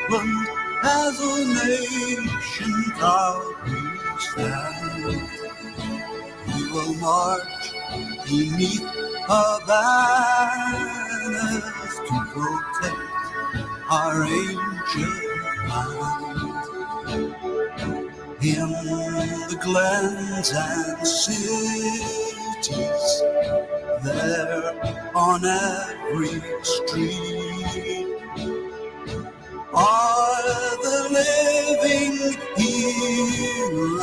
Scotland as a nation proudly stand. We will march beneath her banners to protect our ancient land. In the glens and cities, there on every street, are the living heroes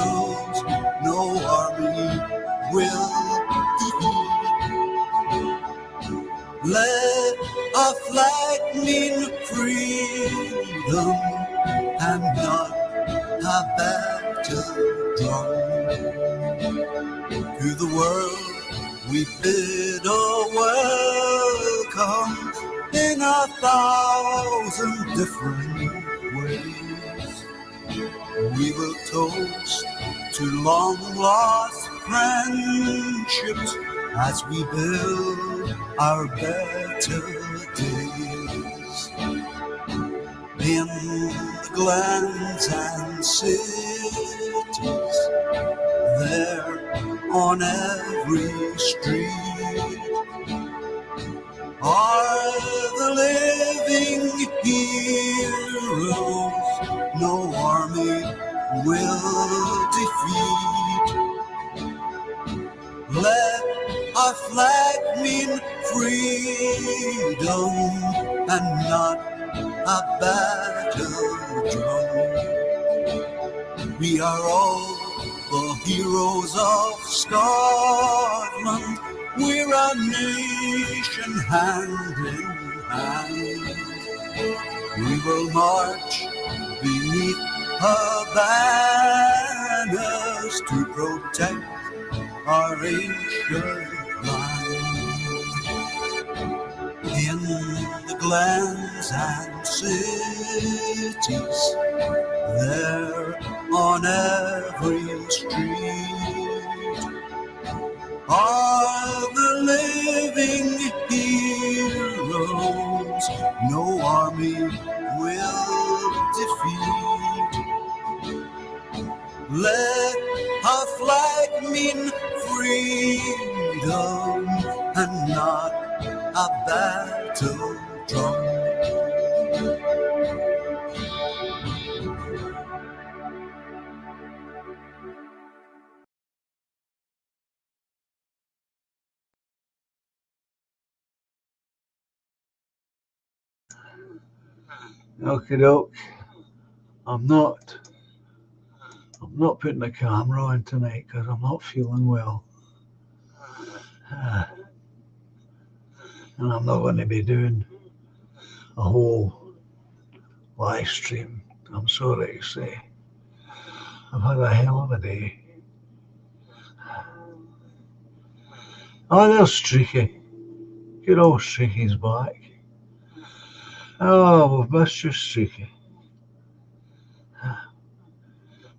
no army will defeat. Let our flag mean freedom and not a battle drum. To the world we bid a welcome in 1,000 different ways. We will toast to long lost friendships as we build our better days. In the glens and cities, there on every street, are the living heroes no army will defeat. Let our flag mean freedom and not a battle drum. We are all the heroes of Scotland. We're a nation hand in hand. We will march beneath her banners to protect our ancient land. In the glens and cities, there on every street, are the living heroes no army will defeat. Let our flag mean freedom and not a battle drum. Okay, doke. I'm not putting the camera on tonight because I'm not feeling well. And I'm not going to be doing a whole live stream. I'm sorry to say. I've had a hell of a day. Oh, there's Streaky. Good old Streaky's back. Oh, we've missed you, Streaky.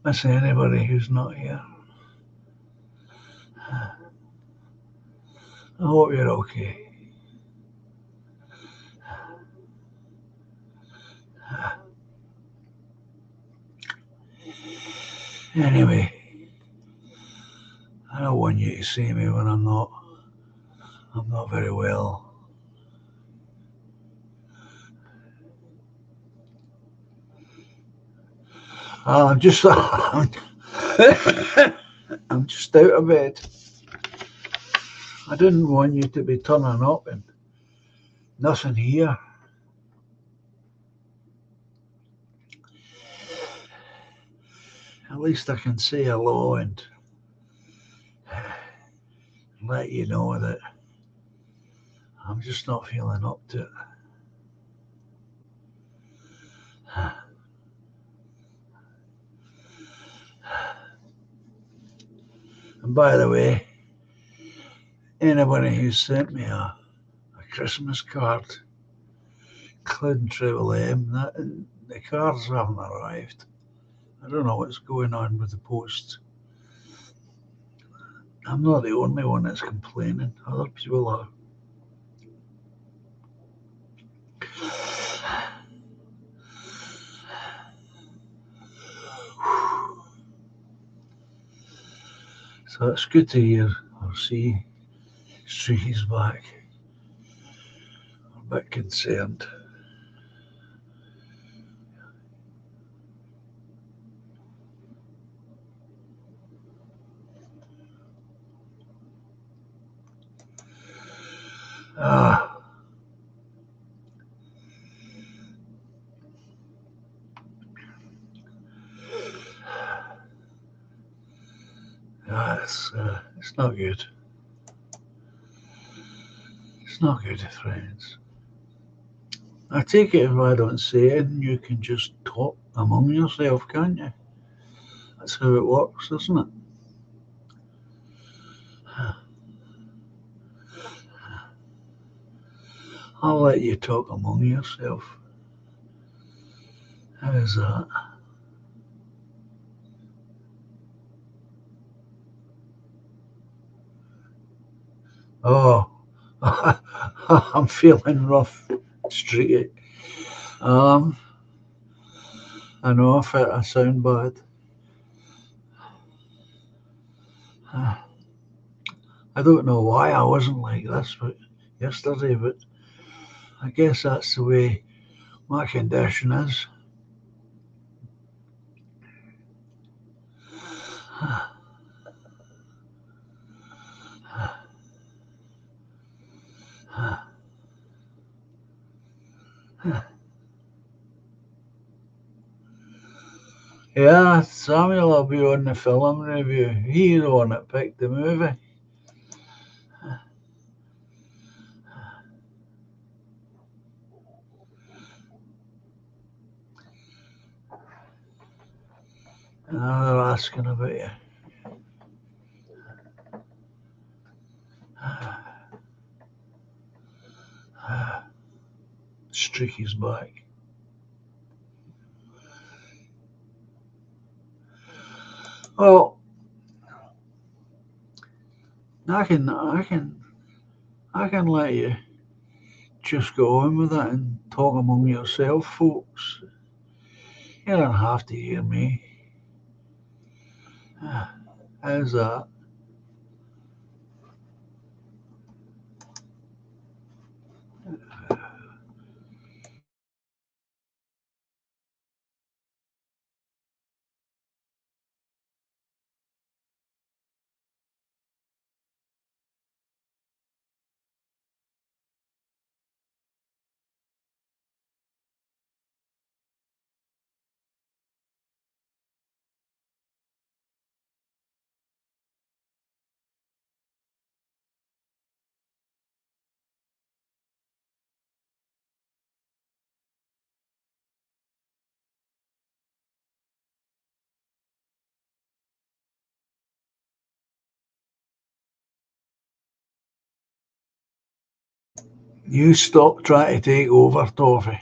Miss anybody who's not here. I hope you're okay. Anyway, I don't want you to see me when I'm not very well. I'm just out of bed. I didn't want you to be turning up and nothing here. At least I can say hello and let you know that I'm just not feeling up to it. And by the way, anybody who sent me a Christmas card, including Triple M, the cards haven't arrived. I don't know what's going on with the post. I'm not the only one that's complaining. Other people are. So it's good to hear or see Streaky's back. I'm a bit concerned. Ah, it's not good. It's not good, friends. I take it if I don't say anything, you can just talk among yourself, can't you? That's how it works, isn't it? I'll let you talk among yourself. How's that? Oh, I'm feeling rough, streaky. Um, I know I sound bad. I don't know why I wasn't like this but yesterday, but I guess that's the way my condition is. Yeah, Samuel will be on the film review. He's the one that picked the movie. Now they're asking about you. Streaky's back. Well, I can let you just go on with it and talk among yourself, folks. You don't have to hear me. How's that? You stop trying to take over, Toffee.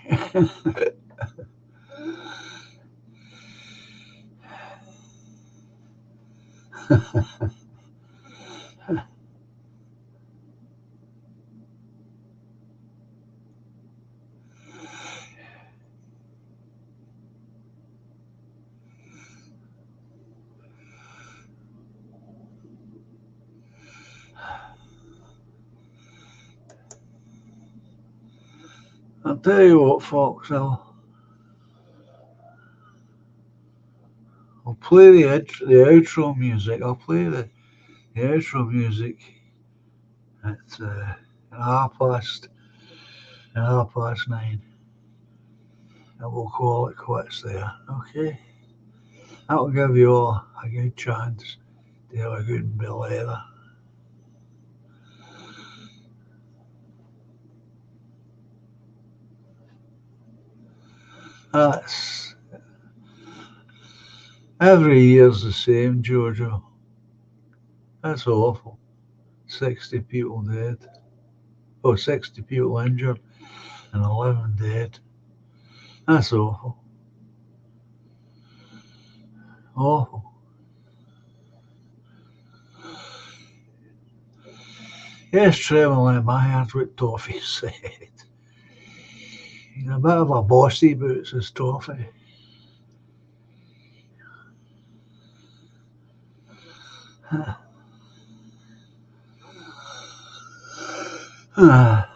I'll tell you what, folks, I'll play the outro music. I'll play the outro music at half past 9, and we'll call it quits there. Okay, that will give you all a good chance to have a good Blether. That's every year's the same, Jojo. That's awful. 60 people dead. Oh, 60 people injured and 11 dead. That's awful. Awful. Yes, Trevor, I heard what Toffee said. He's a bit of a bossy boots, this Toffee. Ah,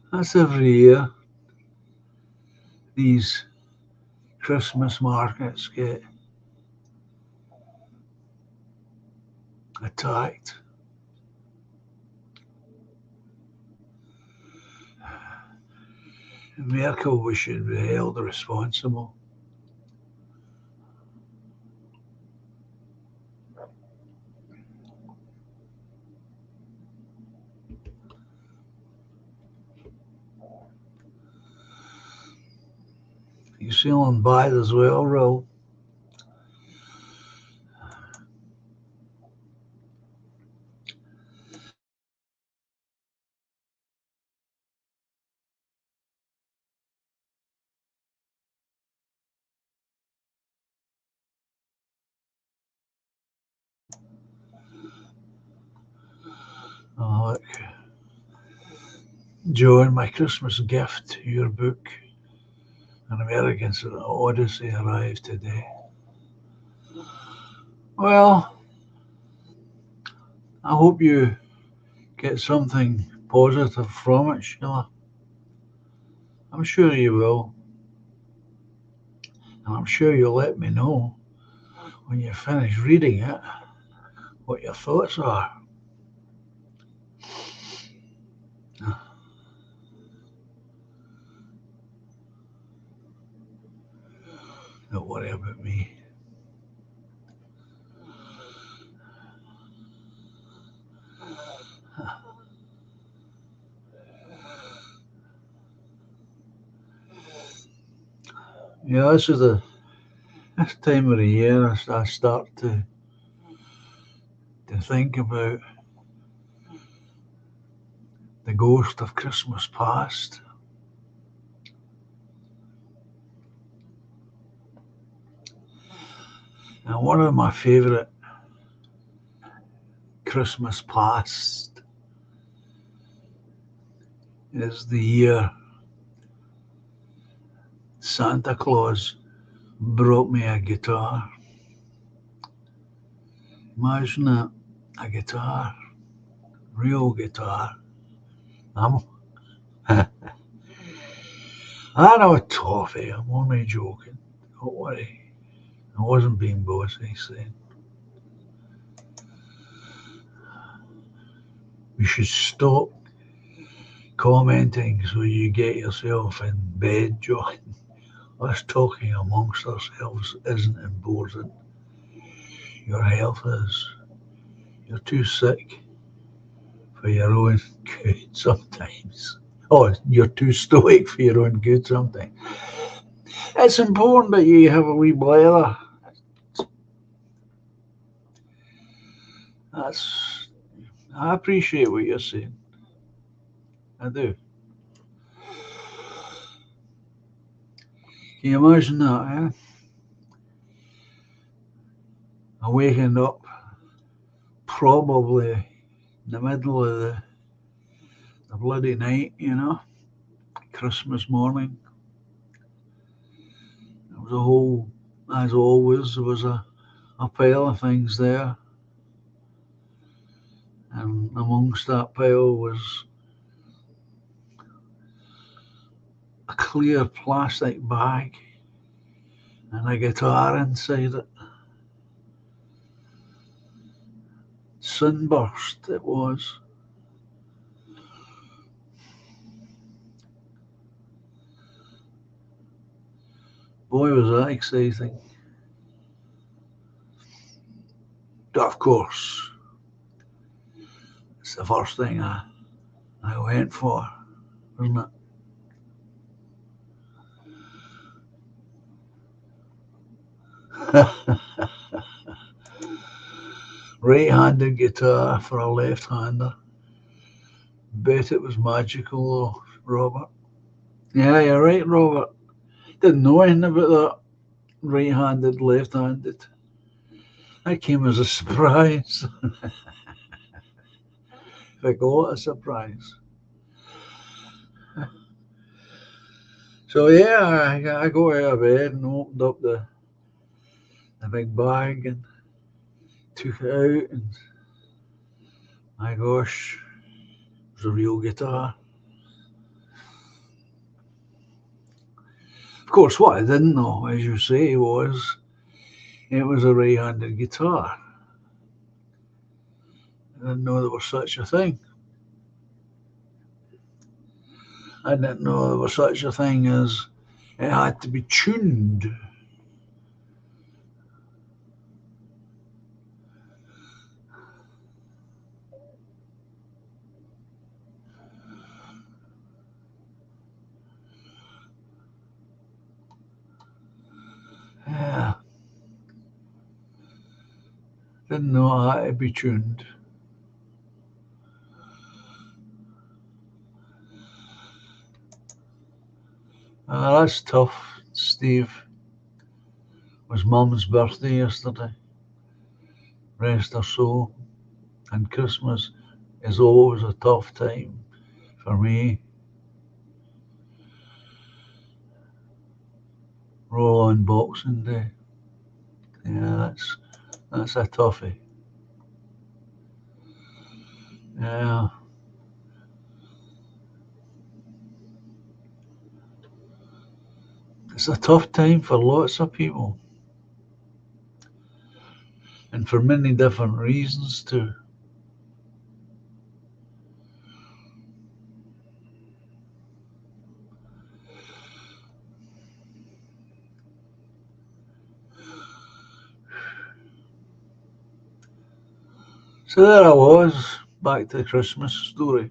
that's every year. These Christmas markets get attacked. Merkel we should be held responsible. You feeling bad as well, Will? Oh, look, Joan, my Christmas gift, your book, An American Odyssey, arrived today. Well, I hope you get something positive from it, Sheila. I'm sure you will, and I'm sure you'll let me know when you finish reading it what your thoughts are. Don't worry about me. Yeah, this time of the year I start to think about the ghost of Christmas past. And one of my favourite Christmas past is the year Santa Claus brought me a guitar. Imagine that, a guitar, real guitar. I'm, I know, Toffee, I'm only joking. Don't worry, I wasn't being bossy saying. We should stop commenting so you get yourself in bed, John. Us talking amongst ourselves isn't important. Your health is. You're too sick for your own good sometimes. Oh, you're too stoic for your own good sometimes. It's important that you have a wee blether. That's. I appreciate what you're saying. I do. Can you imagine that, eh? I'm waking up probably in the middle of the bloody night, Christmas morning. There was a whole, as always, there was a pile of things there. And amongst that pile was a clear plastic bag and a guitar inside it. Sunburst it was. Boy, was that exciting. Of course, it's the first thing I went for, wasn't it? Right-handed guitar for a left-hander. Bet it was magical, though, Robert. Yeah, you're right, Robert. Didn't know anything about that. Right-handed, left-handed. That came as a surprise. Like a lot of surprise. So yeah, I got out of bed and opened up the big bag and took it out and My gosh, it was a real guitar. Of course, what I didn't know, as you say, was it was a right-handed guitar. I didn't know there was such a thing. I didn't know there was such a thing as it had to be tuned. Yeah, didn't know it had to be tuned. That's tough, Steve. It was Mum's birthday yesterday. Rest her soul. And Christmas is always a tough time for me. Roll on Boxing Day. Yeah, that's a toughie. Yeah, it's a tough time for lots of people, and for many different reasons too. So there I was, back to the Christmas story.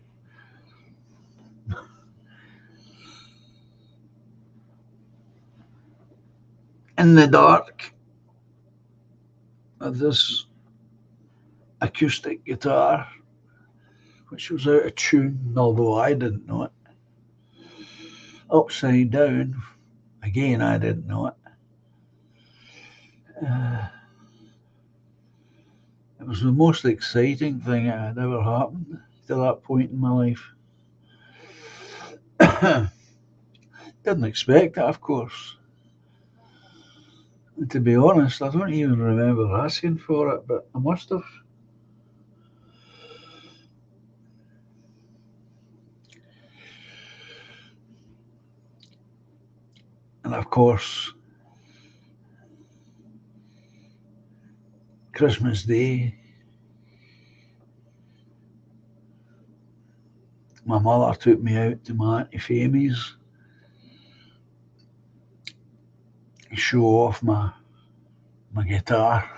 In the dark of this acoustic guitar, which was out of tune, although I didn't know it. Upside down, again, I didn't know it. Uh, it was the most exciting thing that had ever happened to that point in my life. Didn't expect that, of course. And to be honest, I don't even remember asking for it, but I must have. And of course, Christmas Day, my mother took me out to my Auntie Famy's to show off my guitar.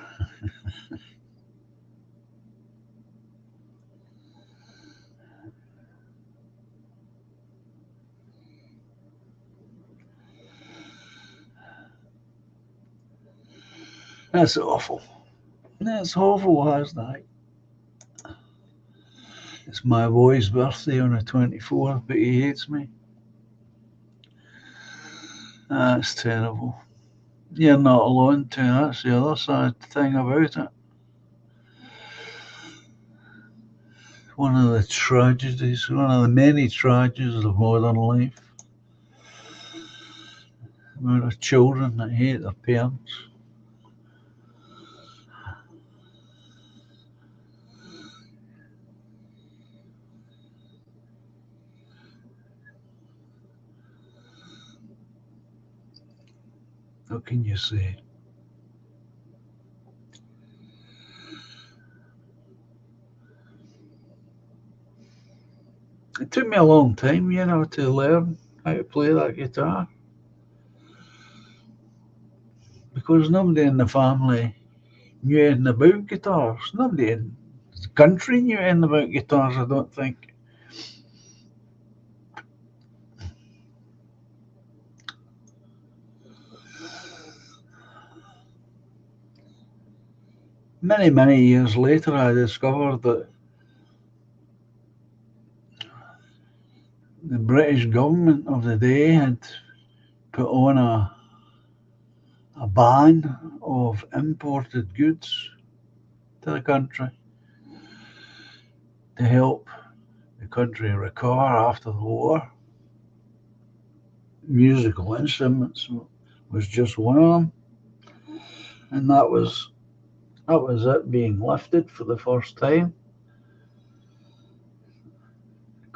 That's awful. That's awful last night. It's my boy's birthday on the 24th, but he hates me. That's terrible. You're not alone too. That's the other sad thing about it. One of the tragedies, one of the many tragedies of modern life. The amount of children that hate their parents. What can you say? It took me a long time, to learn how to play that guitar because nobody in the family knew anything about guitars. Nobody in the country knew anything about guitars, I don't think. Many, many years later, I discovered that the British government of the day had put on a ban of imported goods to the country to help the country recover after the war. Musical instruments was just one of them, and that was it being lifted for the first time.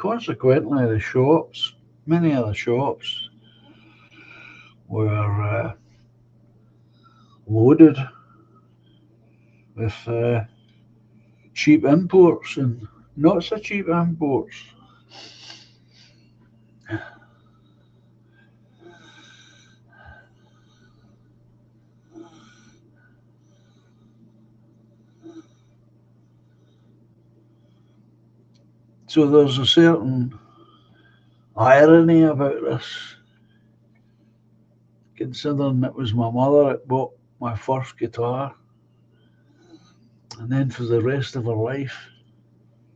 consequently, the shops, many of the shops, were loaded with cheap imports and not so cheap imports. So there's a certain irony about this, considering it was my mother that bought my first guitar, and then for the rest of her life,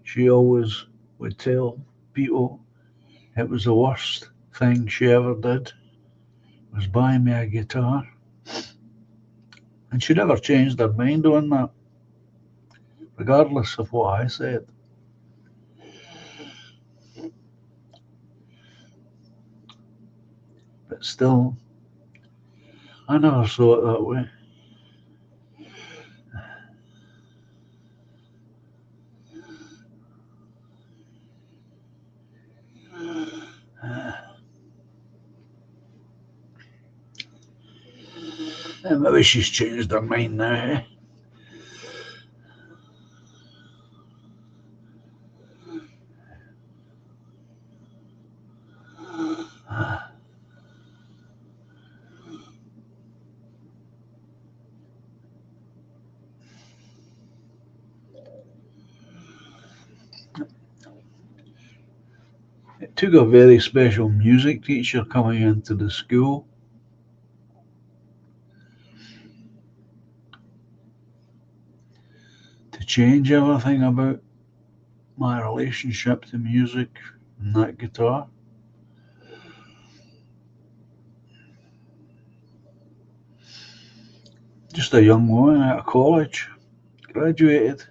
she always would tell people it was the worst thing she ever did was buy me a guitar, and she never changed her mind on that, regardless of what I said. But still, I never saw it that way. Maybe she's changed her mind now. Eh? It took a very special music teacher coming into the school to change everything about my relationship to music and that guitar. Just a young woman out of college, graduated.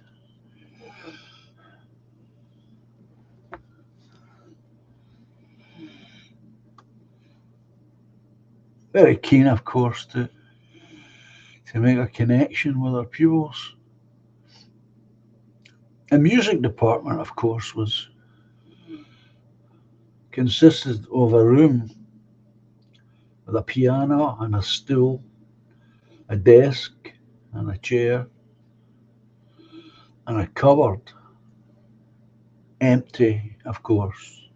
Very keen, of course, to make a connection with her pupils. The music department, of course, was consisted of a room with a piano and a stool, a desk and a chair, and a cupboard. Empty, of course.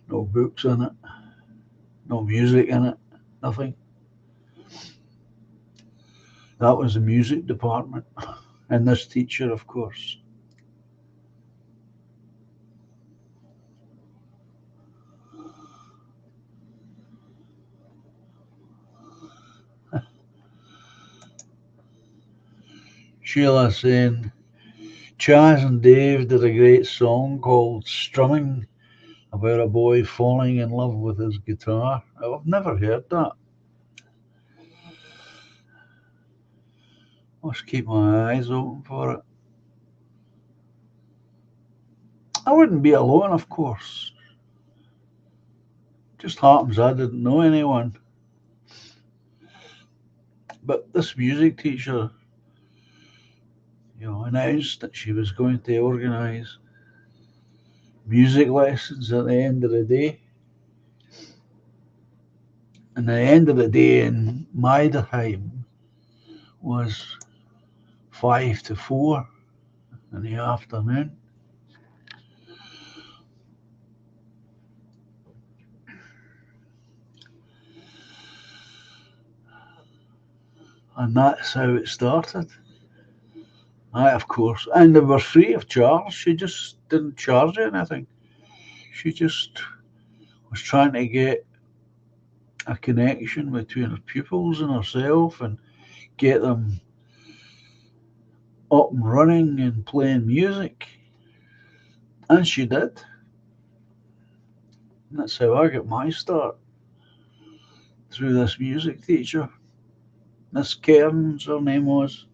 No books in it, no music in it, nothing. That was the music department. And this teacher, of course. Sheila saying, Chaz and Dave did a great song called Strumming about a boy falling in love with his guitar. I've never heard that. Must keep my eyes open for it. I wouldn't be alone, of course. Just happens I didn't know anyone. But this music teacher, announced that she was going to organise music lessons at the end of the day. And the end of the day in my time was 5 to 4 in the afternoon. And that's how it started. I, of course, and they were free of charge. She just didn't charge anything. She just was trying to get a connection between her pupils and herself and get them up and running and playing music. And she did. And that's how I got my start through this music teacher. Miss Cairns, her name was.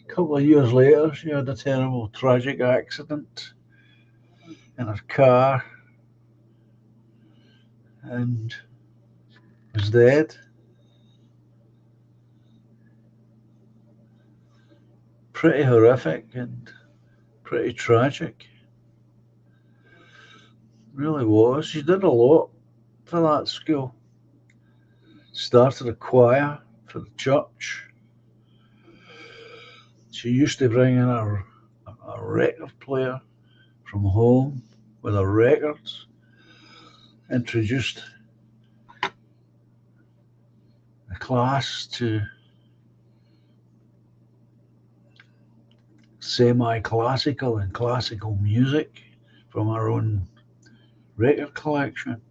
A couple of years later, she had a terrible, tragic accident in her car and was dead. Pretty horrific and pretty tragic. Really was. She did a lot for that school. Started a choir for the church. She used to bring in a record player from home with her records, introduced the class to semi-classical and classical music from her own record collection.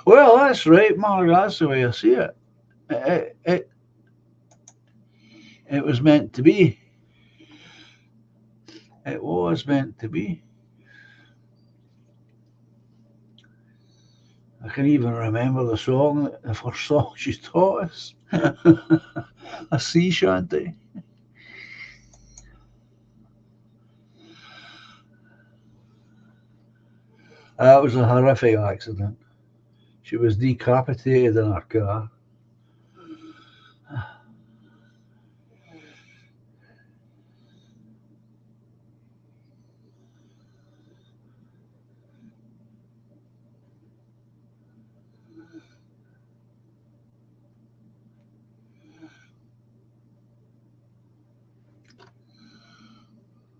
Well, that's right, Mark. That's the way I see it. It was meant to be. It was meant to be. I can even remember the song, the first song she taught us, a sea shanty. That was a horrific accident. She was decapitated in her car.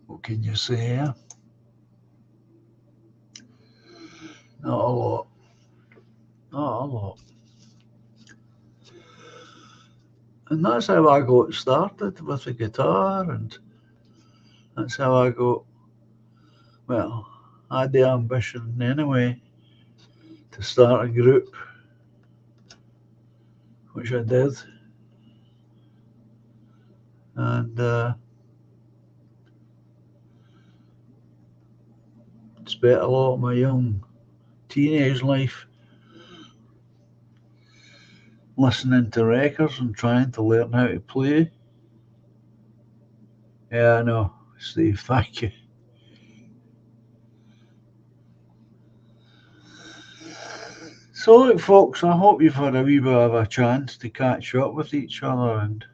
What can you say? Not a lot. Not a lot. And that's how I got started with the guitar, and that's how I got, well, I had the ambition anyway to start a group, which I did, and spent a lot of my young teenage life listening to records and trying to learn how to play. Yeah, I know, Steve, thank you. So, look, folks, I hope you've had a wee bit of a chance to catch up with each other and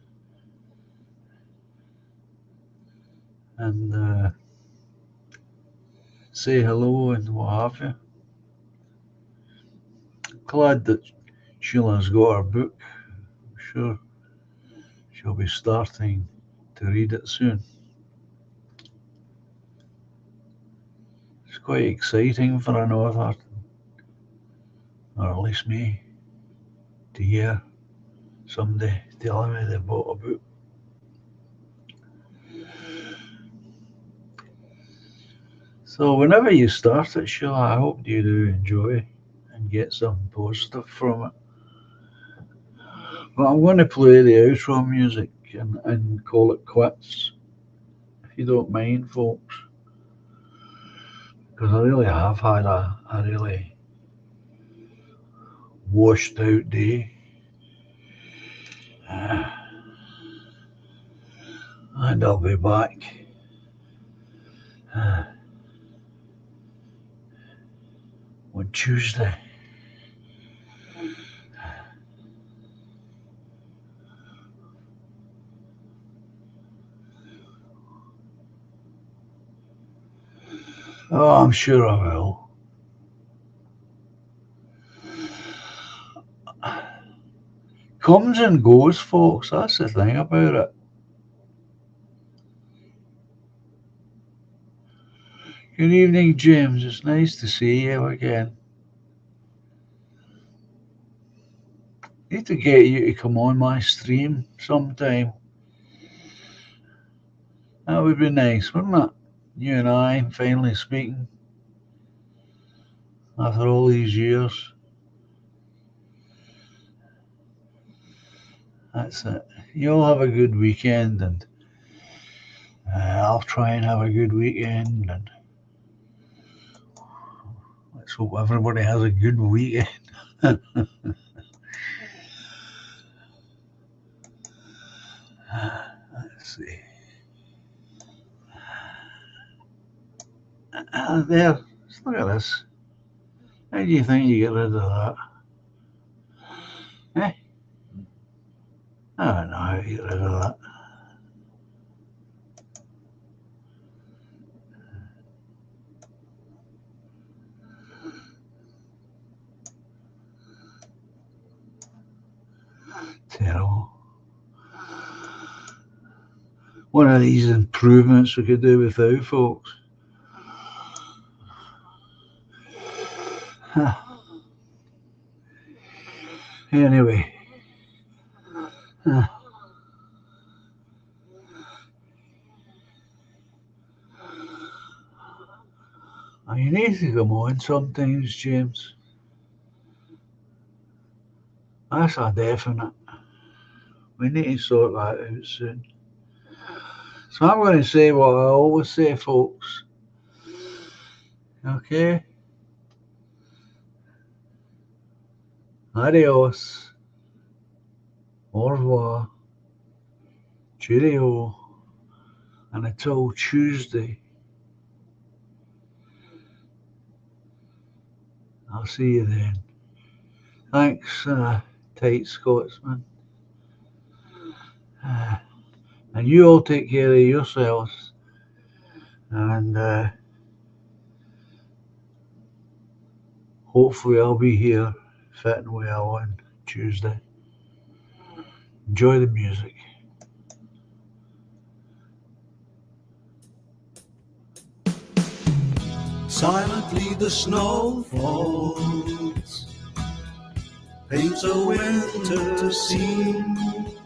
say hello and what have you. Glad that Sheila's got her book. I'm sure she'll be starting to read it soon. It's quite exciting for an author, or at least me, to hear somebody telling me they bought a book. So, whenever you start it, Sheila, I hope you do enjoy and get something positive from it. But I'm going to play the outro music and call it quits, if you don't mind, folks, because I really have had a really washed out day. And I'll be back uh, on Tuesday. Oh, I'm sure I will. Comes and goes, folks. That's the thing about it. Good evening, James. It's nice to see you again. Need to get you to come on my stream sometime. That would be nice, wouldn't it? You and I finally speaking after all these years. That's it. You'll have a good weekend, and I'll try and have a good weekend. And let's hope everybody has a good weekend. Let's see. There. Look at this. How do you think you get rid of that? Eh? I don't know how to get rid of that. Terrible. One of these improvements we could do without, folks. Anyway, you need to come on sometimes, James. That's a definite. We need to sort that out soon. So I'm going to say what I always say, folks. Okay? Adios. Au revoir. Cheerio. And until Tuesday, I'll see you then. Thanks, tight Scotsman. And you all take care of yourselves. And hopefully I'll be here fitting well on Tuesday. Enjoy the music. Silently the snow falls, paints a winter scene,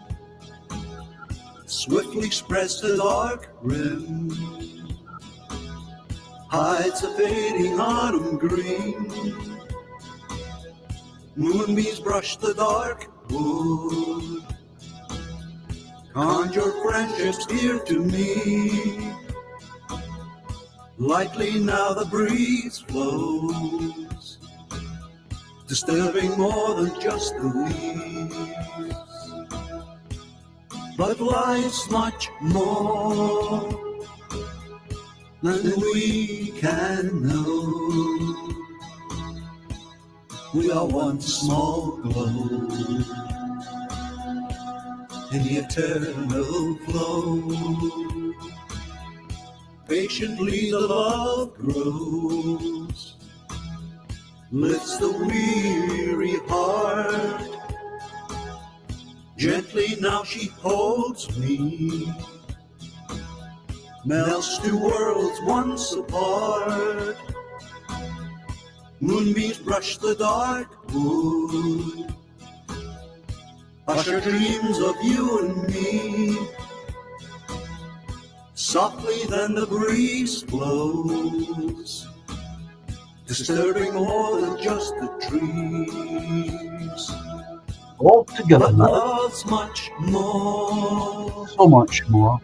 swiftly spreads the dark rim, hides a fading autumn green. Moonbeams brush the dark wood, conjure friendships dear to me. Lightly now the breeze flows, disturbing more than just the leaves. But life's much more than we can know. We are one small glow in the eternal flow. Patiently the love grows, lifts the weary heart. Gently now she holds me, melts two worlds once apart. Moonbeams brush the dark wood, usher dreams of you and me. Softly then the breeze blows, disturbing more than just the trees. All together But now. love's much more, So much more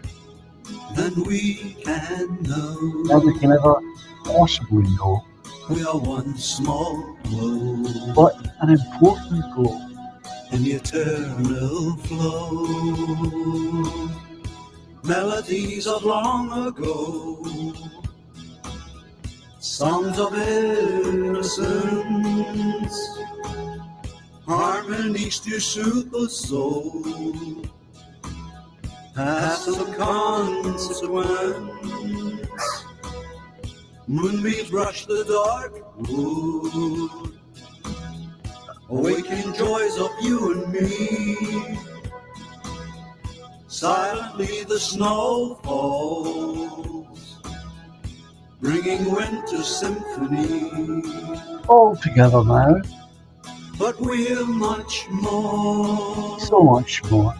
than we can know. than we can ever possibly know. We are one small glow, But an important glow. in the eternal flow. Melodies of long ago, songs of innocence, harmonies to soothe the soul, past of consequence. Moonbeams brush the dark wood, awakening joys of you and me. Silently the snow falls, bringing winter symphony. All together now. But we're much more, So much more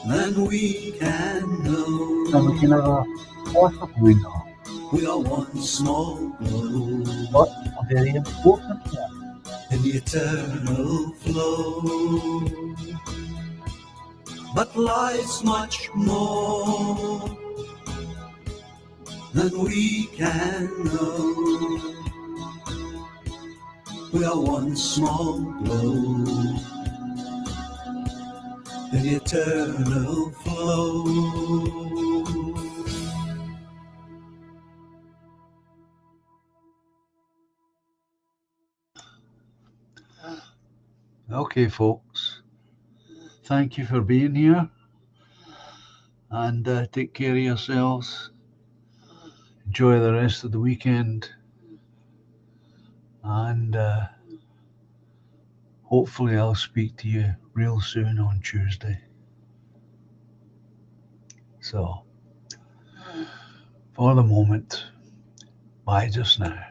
than we can know. than we can ever possibly know. We are one small glow, But a very important one. in the eternal flow. But life's much more than we can know. We are one small glow, in the eternal flow. Okay, folks. Thank you for being here. And take care of yourselves. Enjoy the rest of the weekend. And hopefully I'll speak to you real soon on Tuesday. So, for the moment, bye just now.